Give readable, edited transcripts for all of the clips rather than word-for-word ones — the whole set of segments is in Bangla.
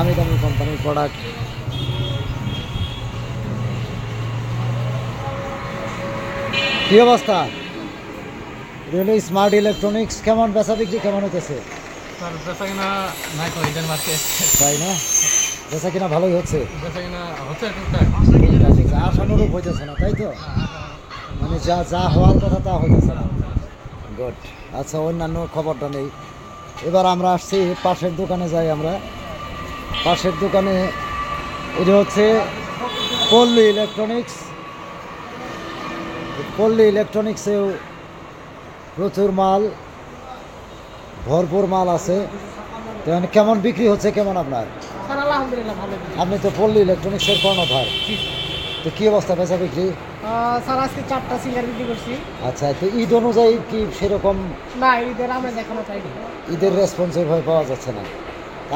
নামি দামি কোম্পানির প্রোডাক্ট। কি অবস্থা? রিয়েলি স্মার্ট ইলেকট্রনিক্স কেমন বেচা বিক্রি কেমন হতেছে? তাই না, বেচা কিনা ভালোই হচ্ছে, আশানুরূপ হইতেছে না, তাই তো? মানে যা যা হওয়ার কথা তা হইতেছে না। গুড। আচ্ছা, অন্যান্য খবরটা নেই। এবার আমরা আসছি পাশের দোকানে যাই। আমরা পাশের দোকানে, এটা হচ্ছে পল্লী ইলেকট্রনিক্স। পল্লী ইলেকট্রনিক্সেও প্রচুর মাল, ভরপুর মাল আছে। কেমন বিক্রি হচ্ছে কেমন আপনার? আপনি তো পল্লী ইলেকট্রনিক্সের কর্ণধার, তো কি অবস্থা বেচা বিক্রি? স্যার আজকে 4টা সিঙ্গার বিক্রি করছি। আচ্ছা, তো ঈদ অনুযায়ী কি সেরকম? না, ঈদের আমরা দেখানো চাই না। ঈদের রেসপন্স ওইভাবে পাওয়া যাচ্ছে না।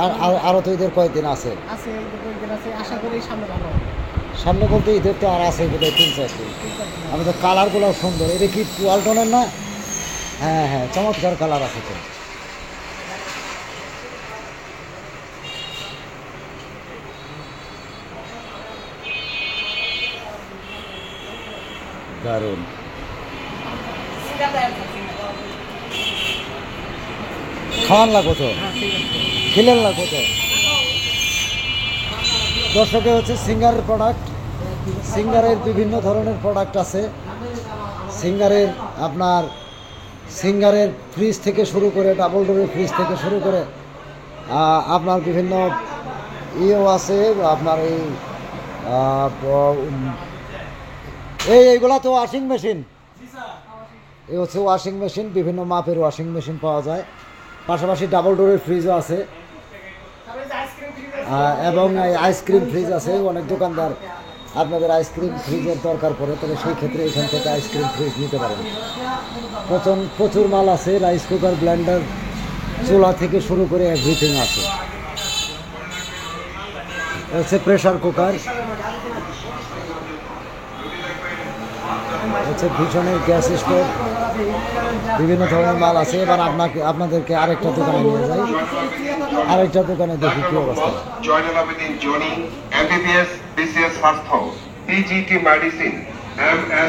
আর আরও তো ঈদের কয়েকদিন আছে। ঈদের কয়েকদিন আছে, আশা করি সামনে ভালো হবে। সামনে বলতে ঈদের তো আর আছে বোধহয় 3-4 দিন। আমি তো কালারগুলো সুন্দর। এটা কি ওয়ালটনের না? হ্যাঁ হ্যাঁ, চমৎকার কালার আছে তো। দারুণ। খাওয়ান লাগবো তো, খেলেন লাগবো তো। দর্শকে হচ্ছে সিঙ্গারের প্রোডাক্ট। সিঙ্গারের বিভিন্ন ধরনের প্রোডাক্ট আছে। সিঙ্গারের আপনার সিঙ্গারের ফ্রিজ থেকে শুরু করে, ডাবল ডোরের ফ্রিজ থেকে শুরু করে আপনার বিভিন্ন ইয়েও আছে। আপনার এইগুলা তো ওয়াশিং মেশিন। এই হচ্ছে ওয়াশিং মেশিন, বিভিন্ন মাপের ওয়াশিং মেশিন পাওয়া যায়। পাশাপাশি ডাবল ডোরের ফ্রিজও আছে, এবং আইসক্রিম ফ্রিজ আছে। অনেক দোকানদার আপনাদের আইসক্রিম ফ্রিজের দরকার পড়ে, তবে সেই ক্ষেত্রে এখান থেকে আইসক্রিম ফ্রিজ নিতে পারেন। প্রচুর মাল আছে। রাইস কুকার, ব্লেন্ডার, চুলা থেকে শুরু করে এভরিথিং আছে। হচ্ছে প্রেশার কুকার, হচ্ছে ভীষণের গ্যাস স্টোভ, বিভিন্ন ধরনের মাল আছে। এবার আপনাদেরকে আরেকটা দোকানে নিয়ে যাই, আরেকটা দোকানে দেখি কি অবস্থা।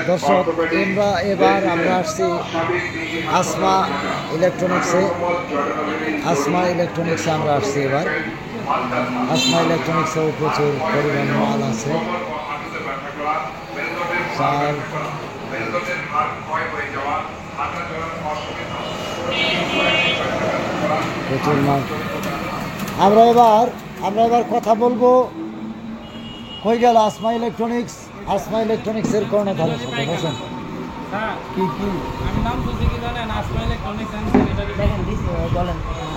দর্শক, এবার আমরা আসছি আসমা ইলেকট্রনিক্সে। আসমা ইলেকট্রনিক্সে আমরা আসছি এবার। আসমা ইলেকট্রনিক্সেও প্রচুর পরিমাণ মাল আছে। প্রচুর মাল। আমরা এবার কথা বলবো। কই গেল আসমা ইলেকট্রনিক্স? আসমা ইলেকট্রনিক্সের কর্ণধারের সাথে বসেন।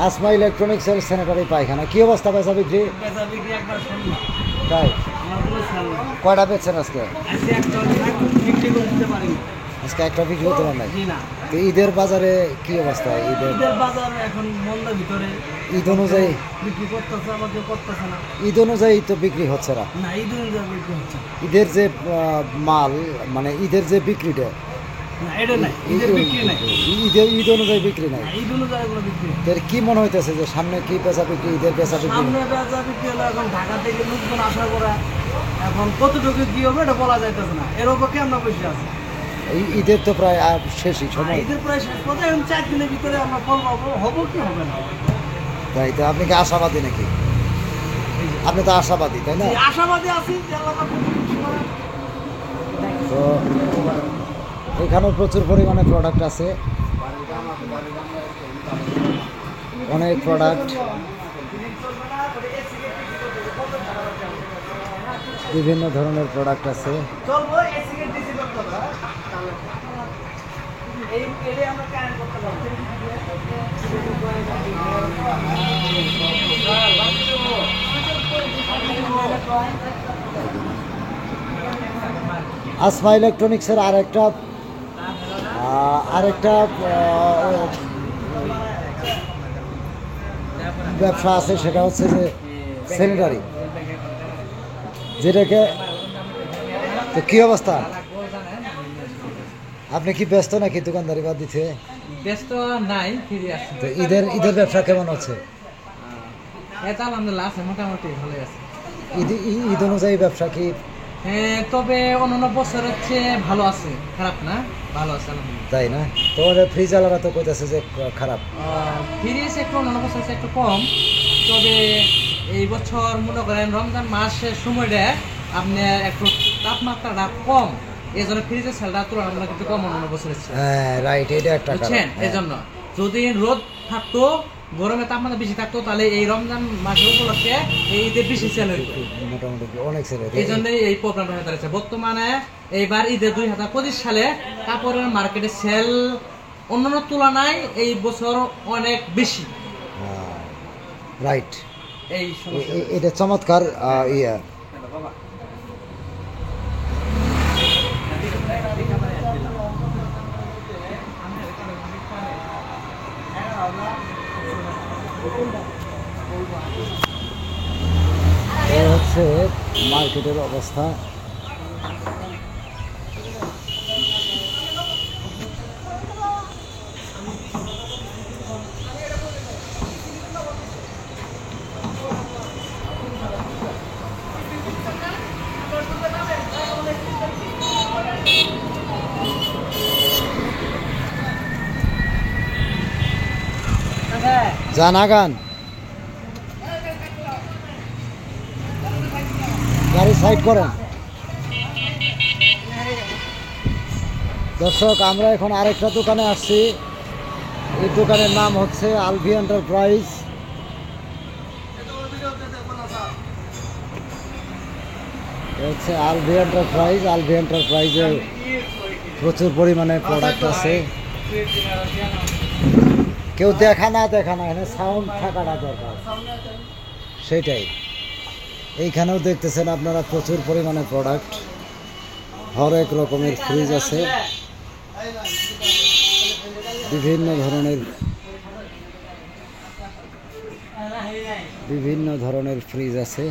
আসমা ইলেকট্রনিক্সের স্যানিটারি পায়খানা, কি অবস্থা বেচা বিক্রি? তাই, কয়টা বেচছেন আজকে? আজকে একটা বিক্রি করতে পারেন নাই? তো ঈদের বাজারে কি অবস্থা? ঈদের বাজার এখন মন্দার ভিতরে। ঈদ অনুযায়ী বিক্রি করতেছে, আমাদের করতেছে না। ঈদ অনুযায়ী তো বিক্রি হচ্ছে না। ঈদ অনুযায়ী বিক্রি হচ্ছে। ঈদের যে মাল, মানে ঈদের যে বিক্রিটা, ঈদ অনুযায়ী বিক্রি নাই। কি মনে হইতেছে যে সামনে কি বেচা বিক্রি, ঈদের বেচা বিক্রি? এখন ঢাকা থেকে লোকজন আশা করা, এখন কতটুকু কি হবে এটা বলা যাইতেছে না। এর অপেক্ষা আমরা বসে আছি। ঈদের তো প্রায় শেষই সময়। ঈদের প্রায় শেষ পথে, এখন 4 দিনের ভিতরে আমরা ফল পাবো, হবো কি হবে না। তাই তো, আপনি কি আশাবাদী নাকি? আপনি তো আশাবাদী, তাই না? আশাবাদী আছি। তো এখানেও প্রচুর পরিমাণে প্রোডাক্ট আছে, অনেক প্রোডাক্ট, বিভিন্ন ধরনের প্রোডাক্ট আছে। আসমা ইলেকট্রনিক্সের আরেকটা ব্যবসা আছে, সেটা হচ্ছে যে স্যানিটারি, যেটাকে। তো কি অবস্থা? আপনি কি ব্যস্ত নাকি দোকানদারি বাদ দিতে? ব্যস্ত নাই, ফিরে আসছে। তো ঈদের ব্যবসা কেমন হচ্ছে? এটা আলহামদুলিল্লাহ আছে, মোটামুটি ভালোই আছে। ঈদ অনুযায়ী ব্যবসা কি? তবে অন্যান্য বছরের চেয়ে ভালো আছে, খারাপ না, ভালো আছে আলহামদুলিল্লাহ। তাই না? তো ফ্রিজ আলাদা তো কইতাছে যে খারাপ। ফ্রিজ একটু অন্যান্য বছরের চেয়ে একটু কম, তবে এই বছর মনে করেন রমজান মাসের সময়টা আপনার একটু তাপমাত্রাটা কম, এই জন্য ফ্রিজের সেলটা তুলনামূলক একটু কম অন্যান্য বছরের চেয়ে। হ্যাঁ রাইট, এটা একটা বুঝছেন? এই জন্য যদি রোদ থাকতো, গরমে তাপমাত্রা বেশি থাকতো, তাহলে এই রমজান মাসের উপলক্ষে এই ঈদে বেশি সেল হইতো, মোটামুটি অনেক সেল। এই জন্যই এই প্রবলেমটা হয়ে দাঁড়িয়েছে। বর্তমানে এইবার ঈদে 2025 সালে কাপড়ের মার্কেটে সেল অন্যান্য তুলনায় এই বছর অনেক বেশি। রাইট, এই এটা চমৎকার ইয়া। হচ্ছে মার্কেটের অবস্থা। জানাগান গাড়ি সাইড করেন। দর্শক, আমরা এখন আরেকটা দোকানে আসছি। এই দোকানের নাম হচ্ছে আলভি এন্টারপ্রাইজ। হচ্ছে আলভি এন্টারপ্রাইজ। আলভি এন্টারপ্রাইজে প্রচুর পরিমাণে প্রোডাক্ট আছে। কেউ দেখা না এখানে সাউন্ড থাকাটা দরকার, সেটাই। এইখানেও দেখতেছেন আপনারা প্রচুর পরিমাণে প্রোডাক্ট, হরেক রকমের ফ্রিজ আছে, বিভিন্ন ধরনের ফ্রিজ আছে।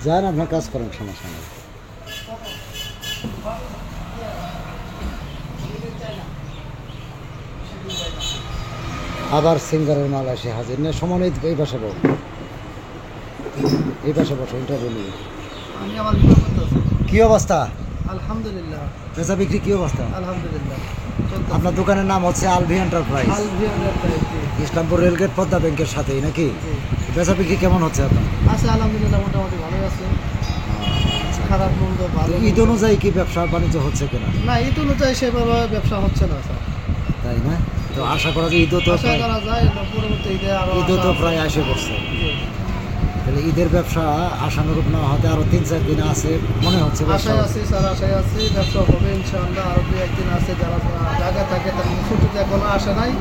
যান, আপনার কাজ করেন, সমস্যা নেই। আবার সিঙ্গারের মাল আসে হাজির না, সময় নেই। এই পাশে বসো, ইন্টারভিউ নিয়ে। কি অবস্থা? আলহামদুলিল্লাহ। পেঁচা বিক্রি কি অবস্থা? আলহামদুলিল্লাহ। আপনার দোকানের নাম হচ্ছে আলভি এন্টারপ্রাইজ, ইসলামপুর রেলগেট পদ্মা ব্যাংকের সাথেই নাকি? পেঁচা বিক্রি কেমন হচ্ছে আপনার? আছে আলহামদুলিল্লাহ, মোটামুটি ভালোই আছে, খারাপ মন্দ ভালো। ঈদ অনুযায়ী কি ব্যবসা বাণিজ্য হচ্ছে কিনা? না, ঈদ অনুযায়ী সেভাবে ব্যবসা হচ্ছে না স্যার। তাই না? তো আশা করা যায় ঈদও তো আশা করা যায় পরবর্তী ঈদে আরো ঈদও তো প্রায় আসে পড়ছে। তাহলে ঈদের ব্যবসা আশানুরূপ না হতে আরো 3-4 দিন আছে মনে হচ্ছে। আশায় আছি স্যার, আশায় আছি ব্যবসা হবে ইনশাআল্লাহ। আরো 2-1 দিন আছে, যারা জায়গা থাকে তারা ছুটিতে এখনো আসে নাই,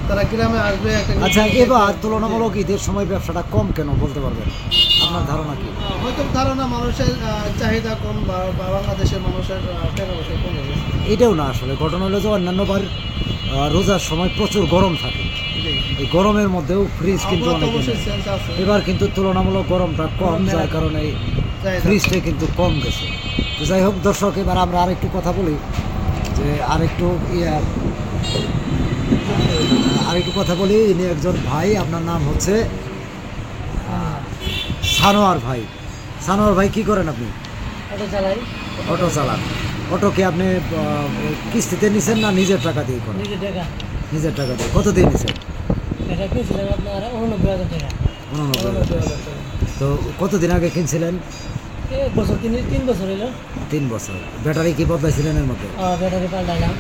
তারা গ্রামে আসবে। আচ্ছা, এবার তুলনামূলক ঈদের সময় ব্যবসাটা কম কেন বলতে পারবেন? আপনার ধারণা কি? হয়তো ধারণা মানুষের চাহিদা কম, বা বাংলাদেশের মানুষের টাকা পয়সা কমে গেছে। এটাও না, আসলে ঘটনা হলো যে অন্যান্য বার রোজার সময় প্রচুর গরম থাকে, এই গরমের মধ্যেও ফ্রিজ কিন্তু অনেক, এবার কিন্তু তুলনামূলক গরমটা কম, যার কারণে ফ্রিজটা কিন্তু কম গেছে। তো যাই হোক দর্শক, এবার আমরা আরেকটু কথা বলি, যে আরেকটু কথা বলি। ইনি একজন ভাই, আপনার নাম হচ্ছে সানোয়ার ভাই। সানোয়ার ভাই, কি করেন আপনি? অটো চালান। অটো কি আপনি কিস্তিতে নিছেন না নিজের টাকা দিয়ে করেন? নিজের টাকা দিয়ে। কত দিয়ে নিছেন? 89,000 টাকা। তো কতদিন আগে কিনছিলেন? 3 বছর। ব্যাটারি কি বদলাইছিলেন এর মধ্যে? ব্যাটারি পাল্টাইলাম।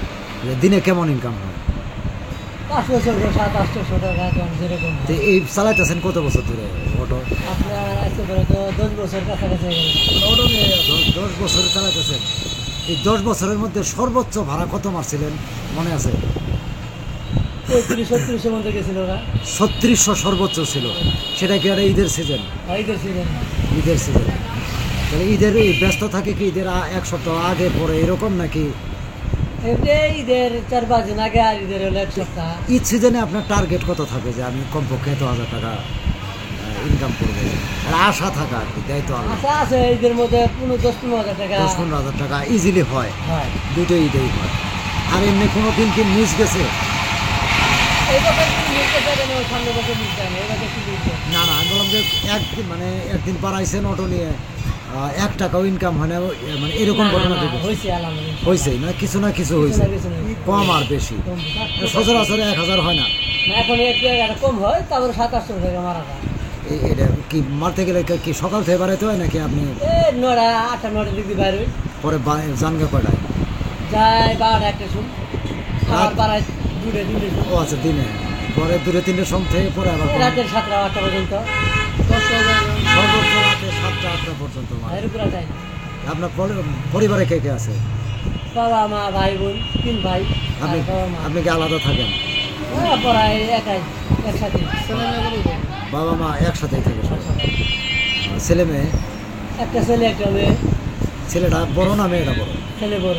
দিনে কেমন ইনকাম হয়? 5 বছর 700-800 টাকা যেরকম। এই চালাইতেছেন কত বছর ধরে অটো? আপনার আজকে ধরে তো 10 বছর কাছাকাছি। 10 বছর চালাইতেছেন। এই 10 বছরের মধ্যে সর্বোচ্চ ভাড়া কত মারছিলেন মনে আছে? 35-36 মধ্যে গেছিল ওরা। 3600 সর্বোচ্চ ছিল। সেটা কি আর ঈদের সিজন? ঈদের সিজন। ঈদের সিজন। তাহলে ঈদের ব্যস্ত থাকে কি ঈদের এক সপ্তাহ আগে পরে এরকম নাকি? এমনি ঈদের 4-5 দিন আগে, আর ঈদের হলো 1 সপ্তাহ। ঈদ সিজনে আপনার টার্গেট কত থাকে যে আমি কমপক্ষে এত হাজার টাকা ইনকাম করবো, আর আশা থাকা আর কি, দেয় তো আল্লাহ। আচ্ছা আছে ঈদের মধ্যে 10-15 হাজার টাকা 10-15 হাজার টাকা ইজিলি হয়, হয়। দুটো ঈদেই হয়। আর এমনি কোনো দিন কি মিস গেছে? এই বছর কি মিলতে পারে না, সামনে বছর মিলতে হয় না, এই বছর কি মিলছে? না না, আমি বললাম যে একদিন পারাইছেন অটো নিয়ে 1 টাকাও ইনকাম হয় না, মানে এরকম ঘটনা দেখেছি? হয়েছে আলহামদুলিল্লাহ। হয়েছে না, কিছু না কিছু হয়েছে, কিছু না কিছু। কম আর বেশি। সচরাচর 1000 হয় না। না, এখন একটু একটা কম হয়, তারপরে 700-800 টাকা মারা যায়। এটা কি মারতে গেলে কি সকাল থেকে বাড়াইতে হয় নাকি আপনি এই 8টা-9টার দিকে বাইর হই, পরে জানগে কয়টায়? যাই 12টা-1টা শুন, আবার রাত- বাড়ায় 2টা-3টে শুন, ও আচ্ছা, দিনে পরে 2-3টের সময় থেকে পরে আবার রাতের 7টা-8টা পর্যন্ত। 10টা যায় সর্বোচ্চ রাতে 7টা-8টা পর্যন্ত মারে। এর উপরে যায় না। আপনার পরিবারে কে কে আছে? বাবা মা ভাই বোন 3 ভাই আর আপনি বাবা মা। আপনি কি আলাদা থাকেন? ওরা পড়ায় একাই, একসাথে। ছেলে মেয়েগুলো যায়। বাবা মা একসাথেই থাকে সবাই? ছেলে মেয়ে? একটা ছেলে একটা মেয়ে। ছেলেটা বড় না মেয়েটা বড়? ছেলে বড়।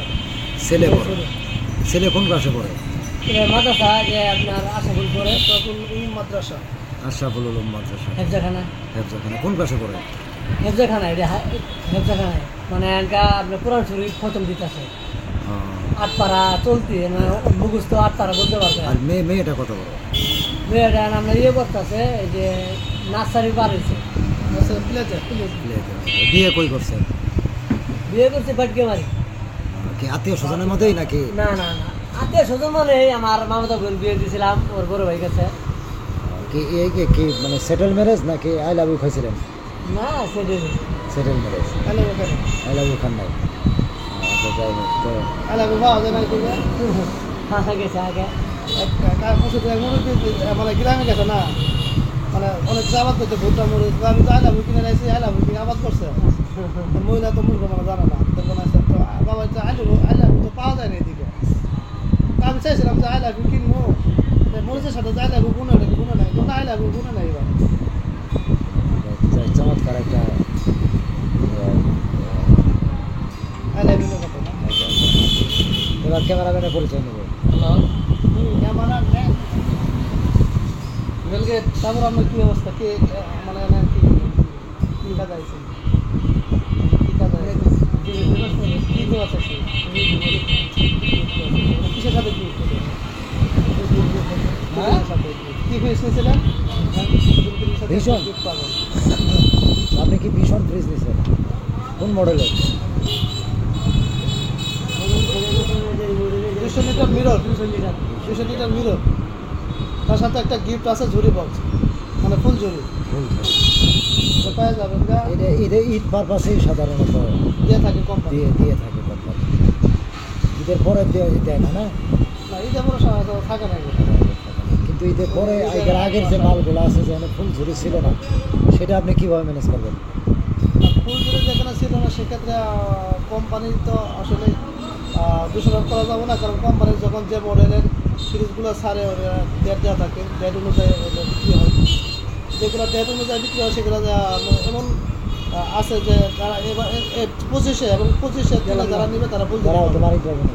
ছেলে বড়। ছেলে কোন ক্লাসে পড়ে? এটা মাদ্রাসা যে আপনার আশাফুল পড়ে, তখন মাদ্রাসা। আশরাফুল উলুম মাদ্রাসা। হেফজাখানা। হেফজাখানা কোন ক্লাসে পড়ে? হেফজাখানা, এটা হেফজাখানায় মানে এনকা আপনার কোরআন শরীফ খতম দিতেছে, আহ, 8 পারা চলতি, মানে মুখস্থ 8 পারা বলতে পারবে। আর মেয়েটা কত বড়? মেয়েটা আমরা ইয়ে করতেছে, এই যে নার্সারি পার হয়েছে, আচ্ছা, প্লেতে। বিয়ে কই করছেন? বিয়ে করছে বাটকে মারি। কি আত্মীয় স্বজনের মধ্যেই নাকি? না না না, আত্মীয় স্বজন মানে আমার মামাতো বোন বিয়ে দিয়েছিলাম, ওর বড় ভাই গেছে। কি এই কি মানে সেটেল ম্যারেজ নাকি আই লাভ ইউ খাইছিলেন? না সেটাই সেটেল ম্যারেজ। হ্যালো ওখানে আই লাভ ইউ খান নাই? আচ্ছা, যাই হোক, তো আলাদা পাওয়া যায় না দিকে হাসা গেছে আগে। মানে গ্রামে গেছে না, মানে অনেক আবাদ করতে ভুট্টা মরিচ, আমি তো আইলাম কিনে নিয়েছি, আইলাম কিনে আবাদ করছে। মহিলা তো মূর্খ মানে জানে না, তো বানাইছে তো বাবা আইলাম তো পাওয়া যায় না এদিকে। তো আমি চাইছিলাম যে আইলাম কিনবো, মরিচের সাথে আইলাম গুণে নাই, কিন্তু আইলাম গুণে নাই এবার। চমৎকার একটা আইলাম কথা না। এবার ক্যামেরাম্যানের পরিচয় নেব। আমার আর নেই। তারপর আপনার কি অবস্থা, কে মানে কি কাজ আছে, কি কাজ আছে, কি তো আছে, কিসের সাথে কি কি হয়েছিলেন? ভীষণ। আপনি কি ভীষণ ফ্রিজ নিয়েছেন? কোন মডেলের? 200 লিটার মিরর, 200 লিটার মিরর, তার সাথে একটা গিফট আছে ঝুড়ি বক্স, মানে ফুল ঝুড়ি পাওয়া যাবেন গা। এটা ঈদ পারপাসেই সাধারণত দিয়ে থাকে কোম্পানি, দিয়ে থাকে কোম্পানি। ঈদের পরে দেয় না, না? না এটা কোনো থাকে না এগুলো। কিন্তু ঈদের পরে আগের যে মালগুলো আছে যেখানে ফুল ঝুড়ি ছিল না, সেটা আপনি কিভাবে ম্যানেজ করবেন? ফুল ঝুড়ি যেখানে ছিল না সেক্ষেত্রে কোম্পানি তো আসলে দোষারোপ করা যাবে না, কারণ কোম্পানির যখন যে মডেলের ফ্রিজগুলো সারে ডেট দেওয়া থাকে, ডেট অনুযায়ী বিক্রি হয়। যেগুলো ডেট অনুযায়ী বিক্রি হয় সেগুলো এমন আছে যে তারা এবার 25 এবং 25 যারা নেবে তারা ফুল তারা অটোমেটিক পাবে না?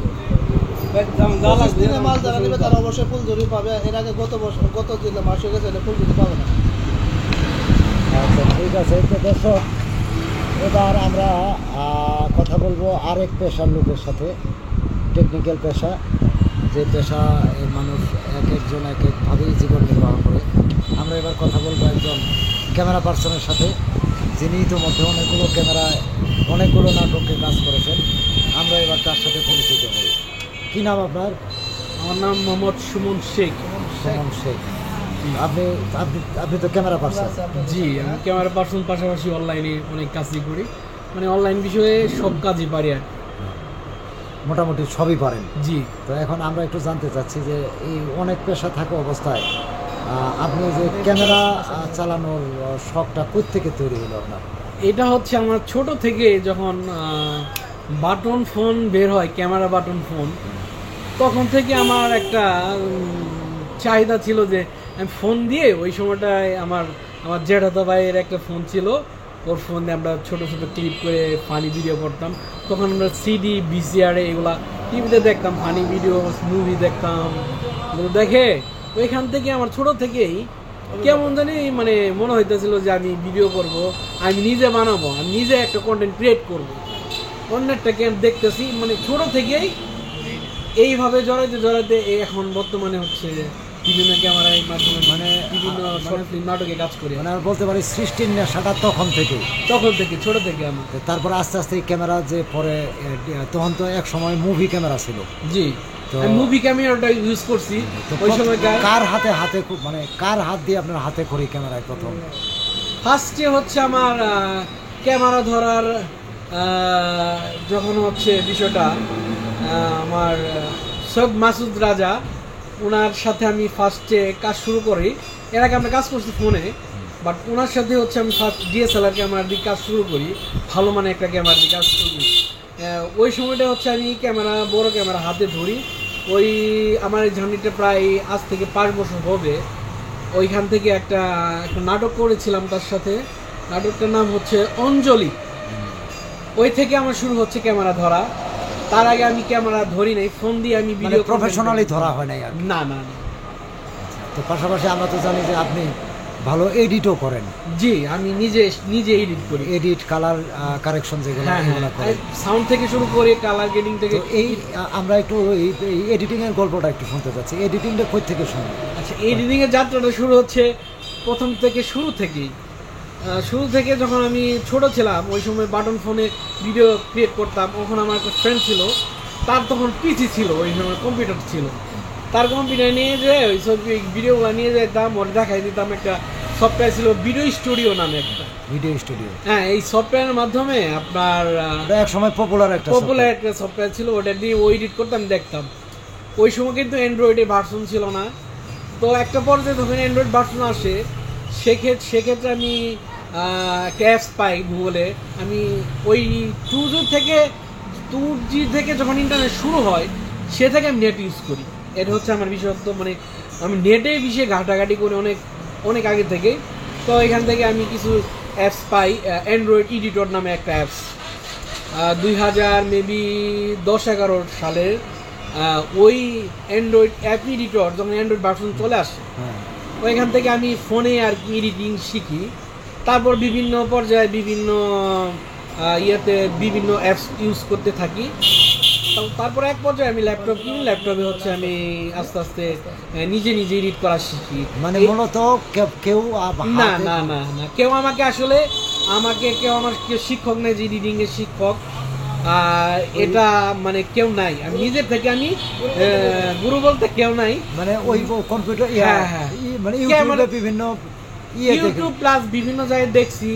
25 দিনে মাল যারা নেবে তারা অবশ্যই ফুল ঝুড়ি পাবে। এর আগে গত দিনে মাস হয়ে গেছে ফুল ঝুড়ি পাবে না। আচ্ছা, ঠিক আছে। তো দর্শক, এবার আমরা কথা বলবো আরেক পেশার লোকের সাথে, টেকনিক্যাল পেশা, যে পেশা মানুষ এক একজন এক একভাবেই জীবন নির্বাহ করে। আমরা এবার কথা বলবো একজন ক্যামেরা পার্সনের সাথে, যিনি ইতিমধ্যে অনেকগুলো নাটকে কাজ করেছেন। আমরা এবার তার সাথে পরিচিত হই। কী নাম আপনার? আমার নাম মোহাম্মদ সুমন শেখ। সুমন শেখ। আপনি আপনি তো ক্যামেরা পার্সন? জি, আমি ক্যামেরা পার্সন, পাশাপাশি অনলাইনে অনেক কাজই করি, মানে অনলাইন বিষয়ে সব কাজই পারি আর মোটামুটি সবই পারেন? জি। তো এখন আমরা একটু জানতে চাচ্ছি যে এই অনেক পেশা থাকা অবস্থায় আপনি যে ক্যামেরা চালানোর শখটা কোত্থেকে তৈরি হলো আপনার? এটা হচ্ছে আমার ছোট থেকে, যখন বাটন ফোন বের হয়, ক্যামেরা বাটন ফোন, তখন থেকে আমার একটা চাহিদা ছিল যে আমি ফোন দিয়ে, ওই সময়টায় আমার জেঠাতো ভাইয়ের একটা ফোন ছিল, ওর ফোন দিয়ে আমরা ছোট ছোট ক্লিপ করে ফানি ভিডিও করতাম। তখন আমরা সিডি ভিসিআরে এগুলা টিভিতে দেখতাম, ফানি ভিডিও মুভি দেখতাম। এগুলো দেখে ওইখান থেকে আমার ছোট থেকেই কেমন জানি মানে মনে হইতেছিল যে আমি ভিডিও করব, আমি নিজে বানাবো, আমি নিজে একটা কন্টেন্ট ক্রিয়েট করব। অন্যটাকে দেখতেছি মানে ছোট থেকেই এইভাবে জড়াইতে এখন বর্তমানে হচ্ছে বিভিন্ন ক্যামেরার মাধ্যমে মানে বিভিন্ন শর্ট ফিল্ম নাটকে কাজ করি। মানে বলতে পারি সৃষ্টির নেশাটা তখন থেকে ছোট থেকে আমি। তারপর আস্তে আস্তে ক্যামেরা যে পরে তখন তো এক সময় মুভি ক্যামেরা ছিল। জি, মুভি ক্যামেরাটা ইউজ করছি ওই সময়। কার হাতে মানে কার হাত দিয়ে আপনার হাতে করি ক্যামেরায় প্রথম? ফার্স্টে হচ্ছে আমার ক্যামেরা ধরার যখন হচ্ছে বিষয়টা আমার সৈয়দ মাসুদ রাজা, ওনার সাথে আমি ফার্স্টে কাজ শুরু করি। এর আগে আমরা কাজ করছি ফোনে, বাট ওনার সাথে হচ্ছে আমি ফার্স্ট ডিএসএলআর ক্যামেরার দিকে কাজ শুরু করি, ভালো মানে একটা ক্যামেরার দিকে কাজ শুরু করি। ওই সময়টা হচ্ছে আমি বড় ক্যামেরা হাতে ধরি। ওই আমার এই জার্নিটা প্রায় আজ থেকে 5 বছর হবে। ওইখান থেকে একটা নাটক করেছিলাম তার সাথে, নাটকটার নাম হচ্ছে অঞ্জলি। ওই থেকে আমার শুরু হচ্ছে ক্যামেরা ধরা। তার আগে আমি ক্যামেরা ধরি নাই, ফোন দিয়ে আমি ভিডিও প্রফেশনালি ধরা হয় নাই আর না না না। তো পাশাপাশি আমরা তো জানি যে আপনি ভালো এডিটও করেন। জি, আমি নিজে এডিট করি, এডিট কালার কারেকশন যেগুলো সাউন্ড থেকে শুরু করে কালার গ্রেডিং থেকে। এই আমরা একটু এই এডিটিং এর গল্পটা একটু শুনতে চাচ্ছি। এডিটিংটা কই থেকে শুনবো? আচ্ছা, এডিটিং এর যাত্রাটা শুরু হচ্ছে প্রথম থেকে, শুরু থেকে যখন আমি ছোট ছিলাম ওই সময় বাটন ফোনে ভিডিও ক্রিয়েট করতাম। তখন আমার একটা ফ্রেন্ড ছিল, তার তখন পিসি ছিল, ওই সময় কম্পিউটার ছিল। তার কম্পিউটার নিয়ে যেয়ে ওই সব ভিডিওগুলো নিয়ে যেতাম, ওর দেখাই দিতাম। একটা সফটওয়্যার ছিল ভিডিও স্টুডিও নামে একটা ভিডিও স্টুডিও। হ্যাঁ, এই সফটওয়্যারের মাধ্যমে আপনার এক সময় পপুলার একটা সফটওয়্যার ছিল, ওটা দিয়ে ওই এডিট করতাম, দেখতাম। ওই সময় কিন্তু অ্যান্ড্রয়েডের ভার্সন ছিল না। তো একটা পর্যায়ে যখন অ্যান্ড্রয়েড ভার্সন আসে সেক্ষেত্রে আমি একটা অ্যাপস পাই গুগলে। আমি ওই 2G থেকে যখন ইন্টারনেট শুরু হয় সে থেকে আমি নেট ইউজ করি। এটা হচ্ছে আমার বিশেষত্ব, মানে আমি নেটে বিষয়ে ঘাটাঘাটি করি অনেক আগে থেকে। তো এখান থেকে আমি কিছু অ্যাপস পাই, অ্যান্ড্রয়েড এডিটর নামে একটা অ্যাপস। 2010-11 সালের ওই অ্যান্ড্রয়েড অ্যাপ এডিটর যখন অ্যান্ড্রয়েড ভার্সন চলে আসে, ওইখান থেকে আমি ফোনে আর কি এডিটিং শিখি। তারপর বিভিন্ন পর্যায়ে বিভিন্ন বিভিন্ন অ্যাপস ইউজ করতে থাকি। তারপর এক পর্যায়ে আমি ল্যাপটপ কিনি, ল্যাপটপে হচ্ছে আমি আস্তে আস্তে নিজে এডিট করা শিখি। মানে মূলত কেউ না না না না কেউ আমাকে আমার শিক্ষক নেই, যে এডিটিং এর শিক্ষক এটা মানে কেউ নাই। আমি নিজের থেকে আমি গুরু বলতে কেউ নাই। মানে ওই কম্পিউটার মানে বিভিন্ন ইউটিউব প্লাস বিভিন্ন জায়গায় দেখছি,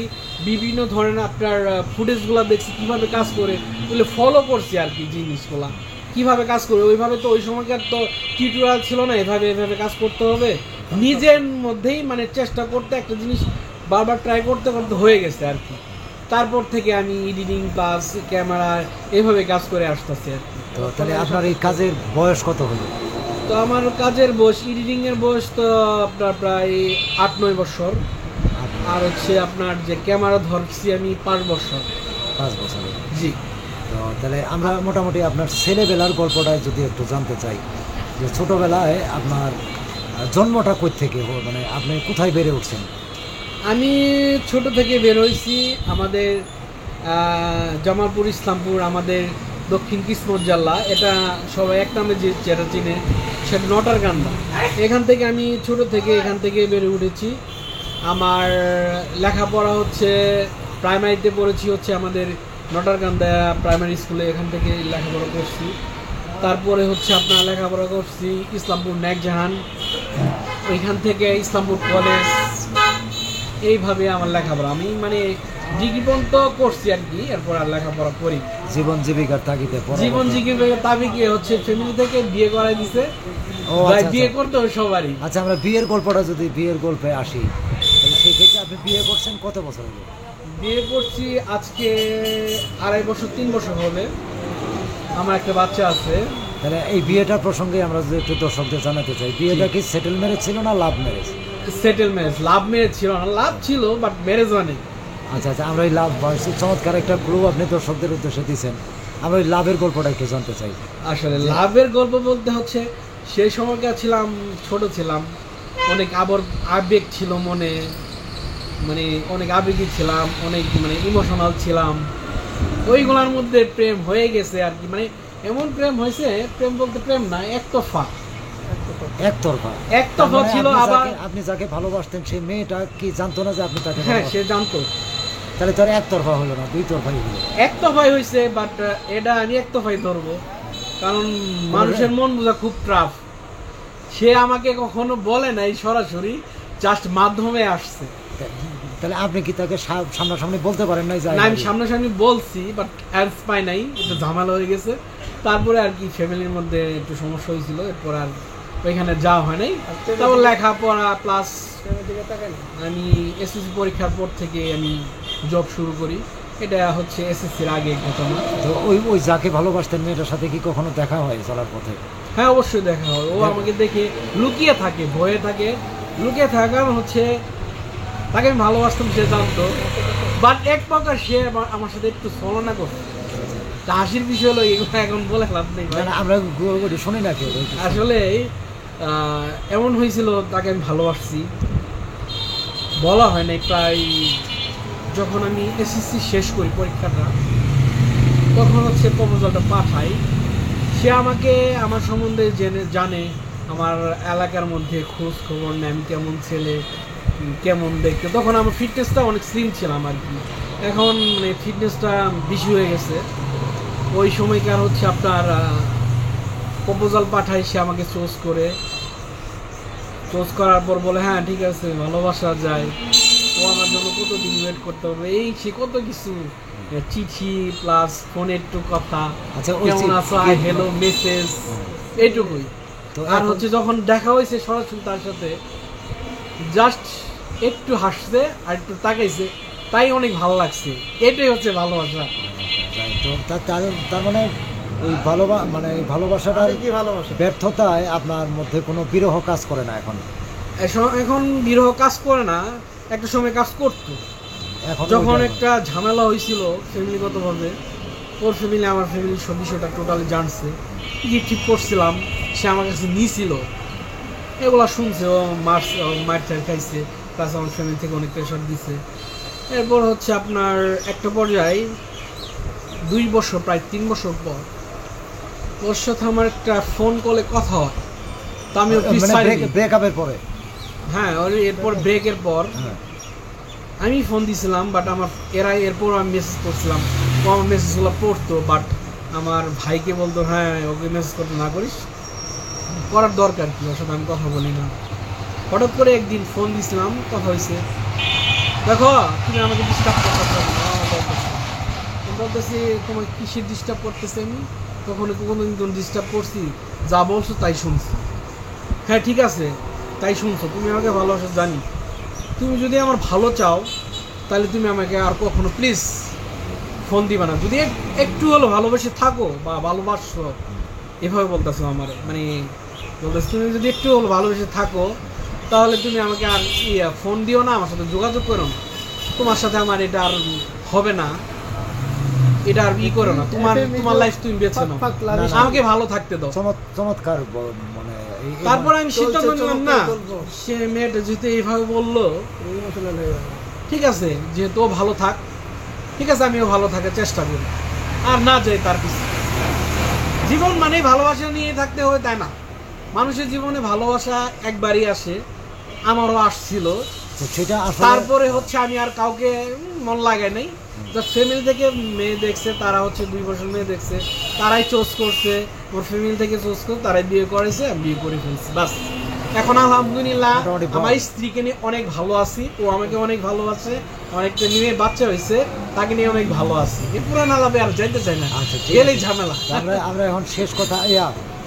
বিভিন্ন ধরনের আপনার ফুটেজগুলো দেখছি কিভাবে কাজ করে, বলে ফলো করছি আর কি জিনিসগুলা কিভাবে কাজ করে। ওইভাবে তো ওই সময়কার তো টিউটোরিয়াল ছিল না, এভাবে কাজ করতে হবে। নিজের মধ্যেই মানে চেষ্টা করতে একটা জিনিস বারবার ট্রাই করতে হয়ে গেছে আর কি। তারপর থেকে আমি এডিটিং প্লাস ক্যামেরা এভাবে কাজ করে আসতেছি আর কি। তো তাহলে আপনার এই কাজের বয়স কত হলো? তো আমার কাজের বয়স, এডিটিং এর বয়স তো আপনার প্রায় 8-9 বছর। আর হচ্ছে আপনার যে ক্যামেরা ধরছি আমি 5 বছর। 5 বছর, জি। তো তাহলে আমরা মোটামুটি আপনার ছেলেবেলার গল্পটা যদি একটু জানতে চাই, যে ছোটবেলায় আপনার জন্মটা কই থেকে, মানে আপনি কোথায় বেড়ে উঠছেন? আমি ছোট থেকে বের হয়েছি আমাদের জামালপুর ইসলামপুর, আমাদের দক্ষিণ কিসমত জেলা। এটা সবাই এক নামে যেটা চিনে সেটা নটারকান্দা। এখান থেকে আমি ছোট থেকে এখান থেকে বেড়ে উঠেছি। আমার লেখাপড়া হচ্ছে প্রাইমারিতে পড়েছি হচ্ছে আমাদের নটারকান্দা প্রাইমারি স্কুলে, এখান থেকে লেখাপড়া করছি। তারপরে হচ্ছে আপনার লেখাপড়া করছি ইসলামপুর নেকজাহান, ওইখান থেকে ইসলামপুর কলেজ। এইভাবে আমার লেখাপড়া আমি মানে ডিগ্রি পর্যন্ত করছি আর কি। এরপর আর লেখাপড়া করি জীবন জীবিকার তাগিদে। হচ্ছে ফ্যামিলি থেকে বিয়ে করাই দিছে। বিয়ে করতে হবে সবারই। আচ্ছা, আমরা বিয়ের গল্পটা যদি বিয়ের গল্পে আসি, তাহলে সেই ক্ষেত্রে আপনি বিয়ে করছেন কত বছর হলো? বিয়ে করছি আজকে 2.5 বছর 3 বছর হবে। আমার একটা বাচ্চা আছে। তাহলে এই বিয়েটার প্রসঙ্গে আমরা যদি একটু দর্শকদের জানাতে চাই, বিয়েটা কি সেটেল ম্যারেজ ছিল না love marriage? Settle marriage. Love marriage ছিল না, লাভ ছিল বাট ম্যারেজ মানে আচ্ছা আচ্ছা, আমরা ওই লাভ চমৎকার একটা ক্লু আপনি দর্শকদের উদ্দেশ্যে দিচ্ছেন, আমরা ওই লাভের গল্পটা একটু জানতে চাই। আসলে লাভের গল্প বলতে হচ্ছে সেই সময়কার ছিলাম, ছোট ছিলাম, অনেক আবেগ ছিল মনে, মানে অনেক আবেগী ছিলাম, অনেক মানে ইমোশনাল ছিলাম। ওইগুলোর মধ্যে প্রেম হয়ে গেছে আর কি, মানে এমন প্রেম হয়েছে, প্রেম বলতে প্রেম না, একতরফা একতরফা ছিল। আবার আপনি যাকে ভালোবাসতেন সেই মেয়েটা কি জানতো না যে আপনি তাকে হ্যাঁ, ভালোবাসেন? সে জানতো। তাহলে তো আর একতরফা হলো না, দুই তরফাই হলো। একতরফাই হয়েছে, বাট এটা আমি একতরফাই ধরবো, কারণ মানুষের মন বোঝা খুব টাফ। সে আমাকে কখনো বলে নাই সরাসরি, জাস্ট মাধ্যমে আসছে। তাহলে আপনি কি তাকে সামনাসামনি বলতে পারেন নাই? না, আমি সামনাসামনি বলছি, বাট অ্যান্স পাই নাই, একটু ঝামেলা হয়ে গেছে। তারপরে আর কি ফ্যামিলির মধ্যে একটু সমস্যা হয়েছিল, এরপর আর ওইখানে যাওয়া হয় নাই। তারপর লেখাপড়া প্লাস আমি এসএসসি পরীক্ষার পর থেকে আমি জব শুরু করি। এটা হচ্ছে এসএসসির আগে ঘটনা। তো ওই যাকে ভালোবাসতেন মেয়েটার সাথে কি কখনো দেখা হয় চলার পথে? হ্যাঁ, অবশ্যই দেখা হয়। ও আমাকে দেখে লুকিয়ে থাকে, ভয়ে থাকে, লুকিয়ে থাকার কারণ হচ্ছে তাকে আমি ভালোবাসতাম, সে জানতো। বাট এক প্রকার সে আমার সাথে একটু ছলনা করতো। হাসির বিষয় হলো এগুলো এখন বলে লাভ নেই, আমরা শুনি না কেউ। আসলে এমন হয়েছিল, তাকে আমি ভালোবাসছি, বলা হয় নাই। প্রায় যখন আমি এসএসসি শেষ করি পরীক্ষাটা, তখন হচ্ছে প্রপোজালটা পাঠাই। সে আমাকে আমার সম্বন্ধে জানে, আমার এলাকার মধ্যে খোঁজ খবর নেয়, আমি কেমন ছেলে, কেমন দেখতে। তখন আমার ফিটনেসটা অনেক স্লিম ছিলাম আর কি, এখন মানে ফিটনেসটা বেশি হয়ে গেছে। ওই সময়কার হচ্ছে আপনার প্রপোজাল পাঠাই, সে আমাকে চুজ করার পর বলে হ্যাঁ ঠিক আছে, ভালোবাসা যায়। ও আমার জন্য কতদিন ওয়েট করতে হবে, এই সে কত কিছু, চিঠি প্লাস ফোনে একটু কথা, কেমন আছো, হ্যালো মেসেজ, এইটুকুই। আর হচ্ছে যখন দেখা হয়েছে সরাসরি তার সাথে, জাস্ট একটু হাসছে আর একটু তাকাইছে, তাই অনেক ভালো লাগছে। এটাই হচ্ছে ভালোবাসা। তো তার মানে ওই ভালোবাসাটার ব্যর্থতায় আপনার মধ্যে কোনো বিরহ কাজ করে না এখন? এখন বিরহ কাজ করে না, একটা সময় কাজ করতো। যখন একটা ঝামেলা হয়েছিল ফ্যামিলিগতভাবে, ওর ফ্যামিলি আমার ফ্যামিলির সব বিষয়টা টোটালি জানছে, কি ঠিক করছিলাম, সে আমার কাছে নিয়েছিল, এগুলা শুনছে। ও মার খাইছে, প্লাস আমার ফ্যামিলি থেকে অনেক প্রেশার দিছে। এরপর হচ্ছে আপনার একটা পর্যায়ে 2 বছর, প্রায় 3 বছর পর ওর সাথে আমার একটা ফোন কলে কথা হয়। তো আমি ব্রেকআপের পরে, হ্যাঁ, এরপর ব্রেকের পর আমি ফোন দিয়েছিলাম, বাট আমার এরপর আমি মেসেজ করছিলাম, ও আমার মেসেজগুলো পড়তো, বাট আমার ভাইকে বলতো হ্যাঁ ওকে মেসেজ করতে না করিস, করার দরকার কি, ওর সাথে আমি কথা বলি না। হঠাৎ করে একদিন ফোন দিয়েছিলাম, কথা হয়েছে, দেখো তুমি আমাকে ডিস্টার্ব করতে বলতেছি, তোমার কিসের ডিস্টার্ব করতেছে, আমি কোনোদিন ডিস্টার্ব করছি? যা বলছো তাই শুনছি। হ্যাঁ ঠিক আছে, তাই শুনছো, তুমি আমাকে ভালোবাসো জানি, তুমি যদি আমার ভালো চাও তাহলে তুমি আমাকে আর কখনো প্লিজ ফোন দিবা না, যদি একটু হলো ভালোবেসে থাকো বা ভালোবাসো, এভাবে বলতেছো আমার, মানে বলতেছো তুমি যদি একটু হলো ভালোবেসে থাকো তাহলে তুমি আমাকে আর ফোন দিও না, আমার সাথে যোগাযোগ করো না, তোমার সাথে আমার এটা আর হবে না, এটা আর করো না, তোমার লাইফ তুমি বেছে নাও, আমাকে ভালো থাকতে দাও। চমৎকার। মানে তারপর আমি সিদ্ধান্ত নিলাম, না সে মেয়েটা যেহেতু এইভাবে বললো, ঠিক আছে, যেহেতু ও ভালো থাক, ঠিক আছে আমিও ভালো থাকার চেষ্টা করি, আর না যাই তার পিছনে। জীবন মানে ভালোবাসা নিয়ে থাকতে হয় তাই না, মানুষের জীবনে ভালোবাসা একবারই আসে, আমারও আসছিল। তারপরে হচ্ছে আমি আর কাউকে মন লাগাই নাই, ফ্যামিলি থেকে মেয়ে দেখছে, তারা হচ্ছে 2 বছর মেয়ে দেখছে, তারাই চয়েস করছে, ওর ফ্যামিলি থেকে চয়েস করে তারাই বিয়ে করেছে, আমি বিয়ে করে ফেলছি, বাস। এখন আলহামদুলিল্লাহ আমার স্ত্রীকে নিয়ে অনেক ভালো আছি, ও আমাকে অনেক ভালোবাসে, অনেকটা নিয়ে বাচ্চা হয়েছে, তাকে নিয়ে অনেক ভালো আছি। এই পুরান আলাপে আর যাইতে চাই না, গেলেই ঝামেলা। আমরা এখন শেষ কথা,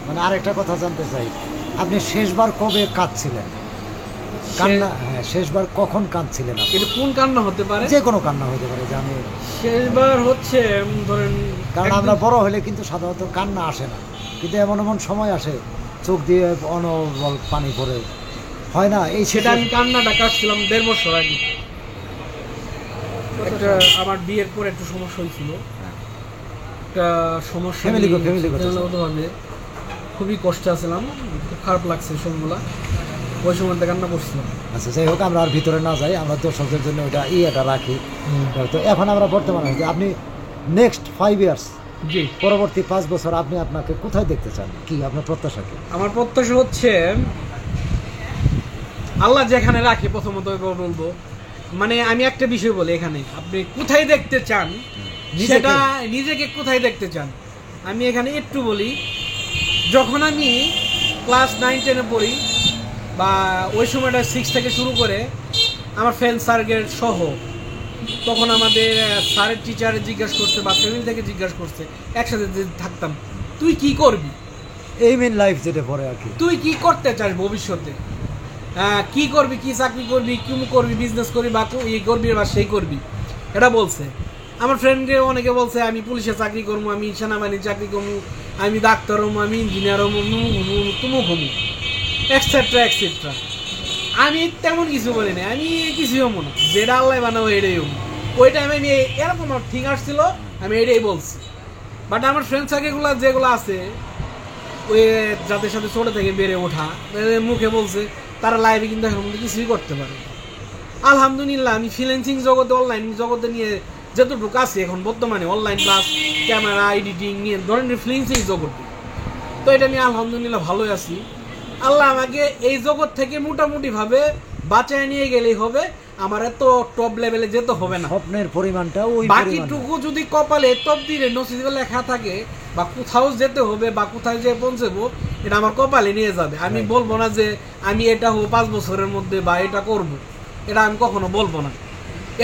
মানে আরেকটা কথা জানতে চাই, আপনি শেষবার কবে কাঁদছিলেন? কান্না, হ্যাঁ, শেষবার কখন কাঁদছিলেন? কিন্তু কোন কান্না হতে পারে? যে কোনো কান্না হতে পারে, যে আমি শেষবার হচ্ছে ধরেন, কারণ আমরা বড় হলে কিন্তু সাধারণত কান্না আসে না, কিন্তু এমন সময় আসে চোখ দিয়ে অনবল পানি পড়ে, হয় না? এই সেটা আমি কান্নাটা কাটছিলাম 1.5 বছর আগে। একটা আমার বিয়ের পরে একটু সমস্যা হয়েছিল, একটা সমস্যা Family ভাবে খুবই কষ্টে আছিলাম, খুব খারাপ লাগছে সময়গুলো, ওই সময়টা কান্না করছিলাম। আচ্ছা, যাই হোক, আমরা আর ভিতরে না যাই, আমরা দর্শকদের জন্য ওইটা এটা রাখি। তো এখন আমরা বর্তমানে আপনি নেক্সট 5 ইয়ার্স, জি, পরবর্তী 5 বছর আপনি আপনাকে কোথায় দেখতে চান, কি আপনার প্রত্যাশা কি? আমার প্রত্যাশা হচ্ছে আল্লাহ যেখানে রাখে, প্রথমত বলবো, মানে আমি একটা বিষয় বলি, এখানে আপনি কোথায় দেখতে চান, সেটা নিজেকে কোথায় দেখতে চান। আমি এখানে একটু বলি, যখন আমি ক্লাস 9-10-এ পড়ি, বা ওই সময়টা 6 থেকে শুরু করে আমার ফ্রেন্ড সার্কেল সহ, তখন আমাদের স্যারের টিচারে জিজ্ঞাসা করছে বা ফ্যামিলি থেকে জিজ্ঞাসা করছে, একসাথে থাকতাম, তুই কি করবি, এই মেন লাইফ যেটা পরে আর কি, তুই কি করতে চাস ভবিষ্যতে, কি করবি, কি চাকরি করবি, কি করবি, বিজনেস করবি বা এই করবি বা সেই করবি, এটা বলছে। আমার ফ্রেন্ডকে অনেকে বলছে আমি পুলিশে চাকরি করবো, আমি সেনাবাহিনীর চাকরি করবো, আমি ডাক্তার হবো, আমি ইঞ্জিনিয়ার হবো, তুমুক হবো, এক্সেট্রা এক্সেট্রা। আমি তেমন কিছু বলি না, আমি কিছু হবো না, যেটা আল্লাহ বানাবো এটাই হবো। ওই টাইমে আমি এরকম ঠিক আসছিল, আমি এটাই বলছি। বাট আমার ফ্রেন্ড সার্কেলগুলো যেগুলো আছে, ওই যাদের সাথে ছোটো থেকে বেড়ে ওঠা, মুখে বলছে তারা লাইভে কিন্তু এখন কিছুই করতে পারে। আলহামদুলিল্লাহ, আমি ফ্রিল্যান্সিং জগতে, অনলাইন জগতে নিয়ে যতটুকু আছি এখন বর্তমানে, অনলাইন প্লাস ক্যামেরা এডিটিং নিয়ে ধরেন ফ্রিল্যান্সিং জগতে, তো এটা নিয়ে আলহামদুলিল্লাহ ভালোই আছি। আল্লাহ আমাকে এই জগৎ থেকে মোটামুটিভাবে বাঁচায় নিয়ে গেলেই হবে, আমার এত টপ লেভেলে যেতে হবে না। স্বপ্নের পরিমাণটা ওই বাকিটুকু যদি কপালে তকদিরে নসিবে লেখা থাকে, বা কোথাও যেতে হবে বা কোথায় যে পৌঁছবো, এটা আমার কপালে নিয়ে যাবে। আমি বলবো না যে আমি এটা হবো 5 বছরের মধ্যে বা এটা করব, এটা আমি কখনো বলবো না।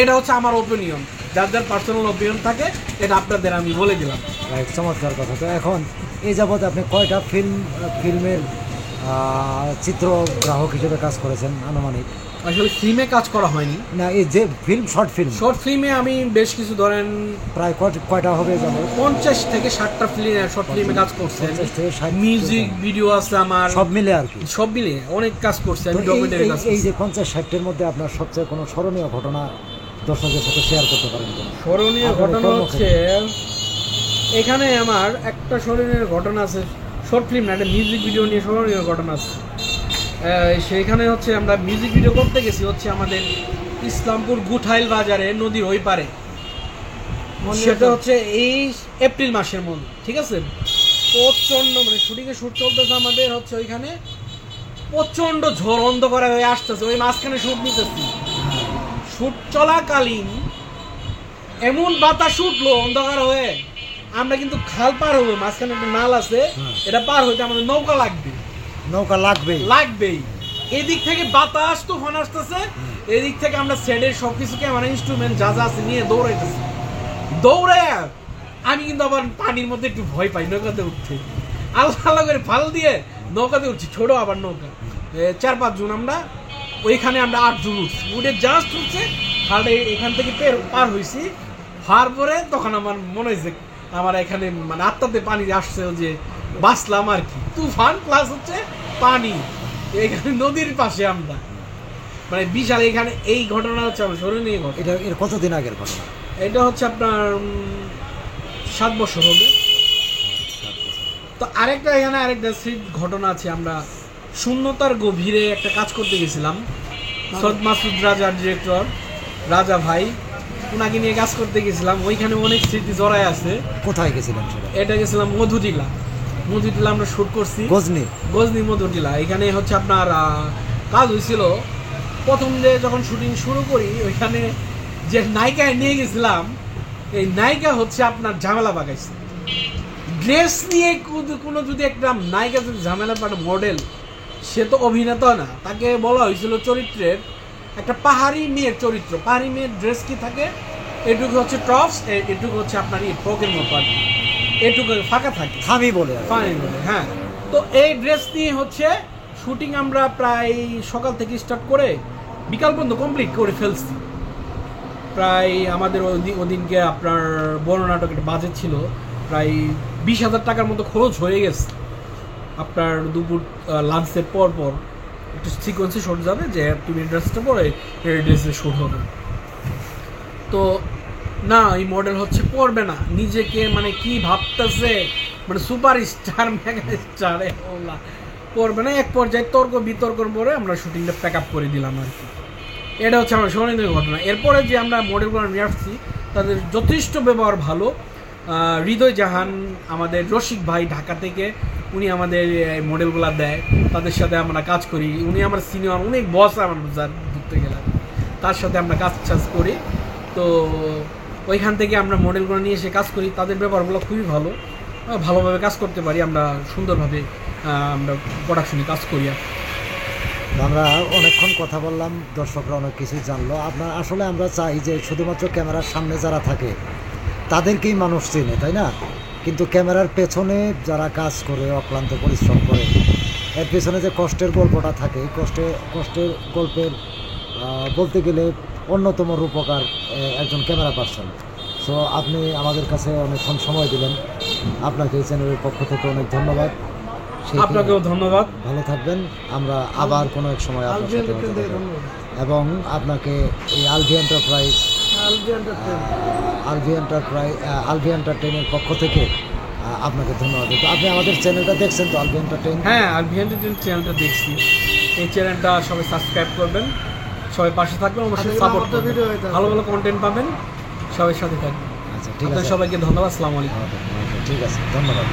এটা হচ্ছে আমার ওপিনিয়ন, যার যার পার্সোনাল ওপিনিয়ন থাকে, এটা আপনাদের আমি বলে দিলাম। রাইট, চমৎকার কথা। তো এখন এই যাবৎ আপনি কয়টা ফিল্মের চিত্রগ্রাহক হিসেবে কাজ করেছেন আনুমানিক? আসলে ফিল্মে কাজ করা হয়নি না, এই যে শর্ট ফিল্মে আমি বেশ কিছু, ধরেন প্রায় কয়টা হবে যাবে? 50 থেকে 60টা শর্ট ফিল্মে কাজ করছে। মিউজিক ভিডিও আছে আমার, সব মিলে আর কি, সব মিলে অনেক কাজ করছে আমি, ডকুমেন্টারি কাজ। এই যে 50-60-এর মধ্যে আপনার সবচেয়ে কোনো স্মরণীয় ঘটনা দর্শকদের সাথে শেয়ার করতে পারেন? স্মরণীয় ঘটনা হচ্ছে, এখানে আমার একটা স্মরণীয় ঘটনা আছে, শর্ট ফিল্ম না, একটা মিউজিক ভিডিও নিয়ে স্মরণীয় ঘটনা আছে। সেখানে হচ্ছে আমরা মিউজিক ভিডিও করতে গেছি হচ্ছে আমাদের ইসলামপুর গুঠাইল বাজারে, নদীর ওই পারে। সেটা হচ্ছে এই এপ্রিল মাসের মধ্যে, ঠিক আছে, প্রচন্ড, মানে শুটিংয়ের শুট চলতেছে আমাদের হচ্ছে ওইখানে, প্রচন্ড ঝড় অন্ধকার হয়ে আসতেছে, ওই মাঝখানে শুট নিতেছি। শুট চলাকালীন এমন বাতাস উঠলো অন্ধকার হয়ে, আমরা কিন্তু খাল পার হবো, মাঝখানে একটা নাল আছে, এটা পার হইতে আমাদের নৌকা লাগবেই। এদিক থেকে বাতাস তো ফোন আসতেছে, এদিক থেকে আমরা সেডের সবকিছুকে আমার ইনস্ট্রুমেন্ট যা যা আছে নিয়ে দৌড়াইতেছি। দৌড়ে আমি কিন্তু আবার পানির মধ্যে একটু ভয় পাই নৌকাতে উঠতে, আল্লাহ করে ফাল দিয়ে নৌকাতে উঠছি, ছোট আবার নৌকা, 4-5 জন আমরা, ওইখানে আমরা 8 জন উঠছি, উঠে জাস্ট উঠছে খালে, এখান থেকে পার হয়েছি। হওয়ার পরে তখন আমার মনে হয়েছে আমার এখানে মানে আত্মাতে পানি আসছে, যে বাঁচলাম আর কি। তুফান প্লাস হচ্ছে পানি, এখানে নদীর পাশে আমরা, মানে বিশাল। এখানে এই ঘটনা হচ্ছে আমার স্মরণীয় ঘটনা। এটা এর কতদিন আগের ঘটনা? এটা হচ্ছে আপনার 7 বছর হবে। তো এখানে আরেকটা ঘটনা আছে, আমরা শূন্যতার গভীরে একটা কাজ করতে গেছিলাম, সৈয়দ মাসুদ রাজার ডিরেক্টর, রাজা ভাই, ওনাকে নিয়ে কাজ করতে গেছিলাম। ওইখানে অনেক স্মৃতি জড়ায় আছে। কোথায় গেছিলাম সেটা? এটা গেছিলাম মধুটিলা আমরা শুট করছি, গজনি মধুটিলা। এখানে হচ্ছে আপনার কাজ হয়েছিল, প্রথম যে যখন শুটিং শুরু করি, ওইখানে যে নায়িকা নিয়ে গেছিলাম, এই নায়িকা হচ্ছে আপনার ঝামেলা পাকাইছে। ড্রেস নিয়ে কোনো যদি একটা নায়িকা যদি ঝামেলা পাকা, মডেল, সে তো অভিনেতা না, তাকে বলা হয়েছিল চরিত্রের একটা পাহাড়ি মেয়ের চরিত্র। পাহাড়ি মেয়ের ড্রেস কি থাকে, এটুকু হচ্ছে টপস, এটুকু হচ্ছে আপনার ফ্রকের মতো আর কি, এটুকু ফাঁকা থাকে, ফানি বলে। হ্যাঁ, তো এই ড্রেস নিয়ে হচ্ছে শুটিং আমরা প্রায় সকাল থেকে স্টার্ট করে বিকাল পর্যন্ত কমপ্লিট করে ফেলছি। প্রায় আমাদের ওদিনকে আপনার বড় নাটকের বাজেট ছিল প্রায় 20,000 টাকার মতো খরচ হয়ে গেছে। আপনার দুপুর লাঞ্চের পর একটু সিকোয়েন্সে শুট যাবে, যে তুমি ড্রেসটা পরে এই ড্রেসে শুট হবে। তো না এই মডেল হচ্ছে পড়বে না, নিজেকে মানে কি ভাবতেছে মানে সুপার স্টার মেগা স্টার পড়বে না। এক পর্যায়ে তর্ক বিতর্কর পরে আমরা শুটিংটা প্যাক আপ করে দিলাম আর কি। এটা হচ্ছে আমার স্মরণীয় ঘটনা। এরপরে যে আমরা মডেলগুলো নিয়ে আসছি তাদের যথেষ্ট ব্যবহার ভালো। হৃদয় জাহান আমাদের রসিক ভাই ঢাকা থেকে, উনি আমাদের মডেলগুলো দেয়, তাদের সাথে আমরা কাজ করি। উনি আমার সিনিয়র, অনেক বস আমার যার ধরতে গেলে, তার সাথে আমরা কাজ করি। তো ওইখান থেকে আমরা মডেলগুলো নিয়ে এসে কাজ করি। তাদের ব্যবহারগুলো খুবই ভালো, ভালোভাবে কাজ করতে পারি আমরা, সুন্দরভাবে আমরা প্রোডাকশনে কাজ করি। আমরা অনেকক্ষণ কথা বললাম, দর্শকরা অনেক কিছু জানলো। আপনার আসলে আমরা চাই যে শুধুমাত্র ক্যামেরার সামনে যারা থাকে তাদেরকেই মানুষ চেনে, তাই না? কিন্তু ক্যামেরার পেছনে যারা কাজ করে, অক্লান্ত পরিশ্রম করে, এর পেছনে যে কষ্টের গল্পটা থাকে, কষ্টের গল্পের বলতে গেলে অন্যতম রূপকার একজন ক্যামেরা পার্সন। সো আপনি আমাদের কাছে অনেকক্ষণ সময় দিলেন, আপনাকে এই চ্যানেলের পক্ষ থেকে অনেক ধন্যবাদ। আপনাকেও ধন্যবাদ, ভালো থাকবেন। আমরা আবার কোনো এক সময় আপনার সাথে কথা বলবো। এবং আপনাকে এই আলভি এন্টারটেইনের পক্ষ থেকে আপনাকে ধন্যবাদ। তো আপনি আমাদের চ্যানেলটা দেখছেন তো, আলভি এন্টারটেইন? হ্যাঁ, আলভি এন্টারটেইন চ্যানেলটা দেখছি। এই চ্যানেলটা সবাই সাবস্ক্রাইব করবেন, সবাই পাশে থাকবেন, অবশ্যই সাপোর্ট করবেন, ভালো ভালো কন্টেন্ট পাবেন, সবাই সাথে থাকবেন। আচ্ছা, ঠিক আছে, সবাইকে ধন্যবাদ। আসসালামু আলাইকুম। ঠিক আছে, ধন্যবাদ।